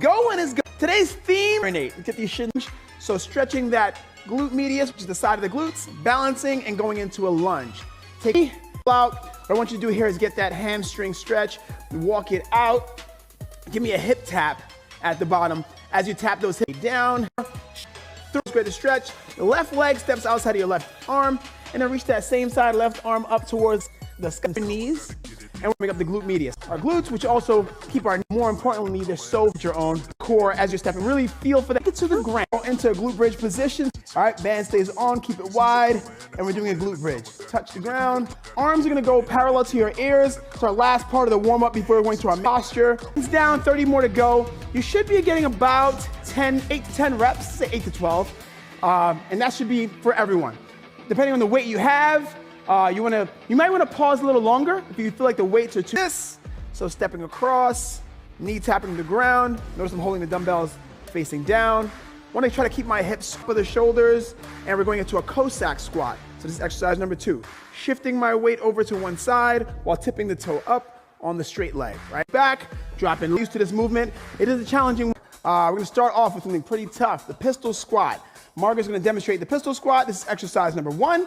Going is good. Today's theme, get these shins. So stretching that glute medius, which is the side of the glutes, balancing and going into a lunge. Take it out. What I want you to do here is get that hamstring stretch. Walk it out. Give me a hip tap at the bottom. As you tap those hips down, great to stretch. The left leg steps outside of your left arm, and then reach that same side left arm up towards the knees, and we'll bring up the glute medius. Our glutes, which also keep our, more importantly, they're so your own core as you're stepping. Really feel for that. Get to the ground, into a glute bridge position. All right, band stays on, keep it wide, and we're doing a glute bridge. Touch the ground. Arms are gonna go parallel to your ears. It's our last part of the warm up before we're going to our posture. It's down, 30 more to go. You should be getting about 8 to 10 reps, say 8 to 12. And that should be for everyone. Depending on the weight you have, you might want to pause a little longer if you feel like the weights are too. So stepping across, knee tapping the ground. Notice I'm holding the dumbbells facing down. Want to try to keep my hips for the shoulders, and we're going into a Cossack squat. So this is exercise number 2. Shifting my weight over to one side while tipping the toe up on the straight leg. Right back, dropping. Used to this movement. It is a challenging. We're going to start off with something pretty tough, the pistol squat. Margaret's going to demonstrate the pistol squat. This is exercise number 1.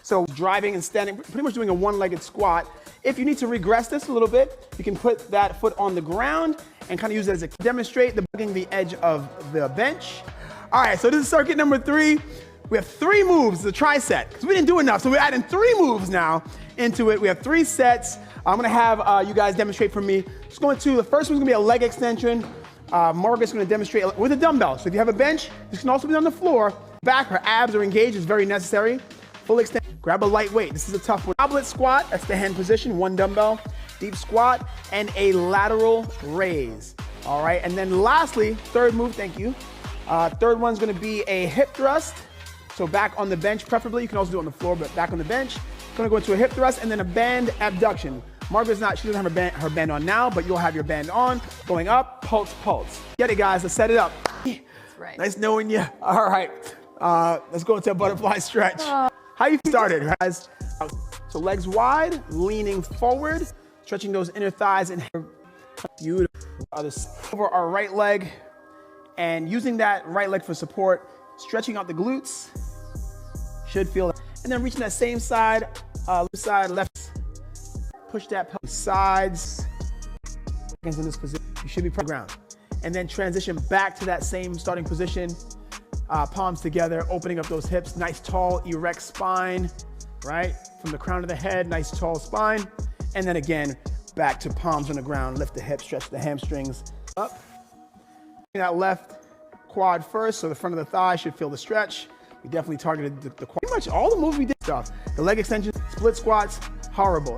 So driving and standing, pretty much doing a one-legged squat. If you need to regress this a little bit, you can put that foot on the ground and kind of use it as a demonstrate the edge of the bench. All right, so this is circuit number 3. We have 3 moves, the tri-set, because we didn't do enough. So we're adding 3 moves now into it. We have 3 sets. I'm gonna have you guys demonstrate for me. Just going to, the first one's gonna be a leg extension. Margaret's gonna demonstrate with a dumbbell. So if you have a bench, this can also be on the floor. Back, her abs are engaged, is very necessary. Full extent, grab a light weight. This is a tough one. Goblet squat, that's the hand position, 1 dumbbell, deep squat, and a lateral raise. All right, and then lastly, 3rd move, thank you. 3rd one's gonna be a hip thrust. So back on the bench, preferably. You can also do it on the floor, but back on the bench. Gonna go into a hip thrust and then a band abduction. Margaret's not, she doesn't have her band on now, but you'll have your band on. Going up, pulse, pulse. Get it, guys, let's set it up. That's right. Nice knowing you. All right, let's go into a butterfly stretch. How you started, guys? So legs wide, leaning forward, stretching those inner thighs and beautiful. Over our right leg and using that right leg for support, stretching out the glutes. Should feel it. And then reaching that same side, left. Push that pelvis sides. In this position, you should be on the ground. And then transition back to that same starting position. Palms together, opening up those hips. Nice, tall, erect spine, right? From the crown of the head, nice, tall spine. And then again, back to palms on the ground. Lift the hips, stretch the hamstrings up. That left quad first, so the front of the thigh should feel the stretch. We definitely targeted the quad. Pretty much all the moves we did stuff. The leg extension, split squats, horrible.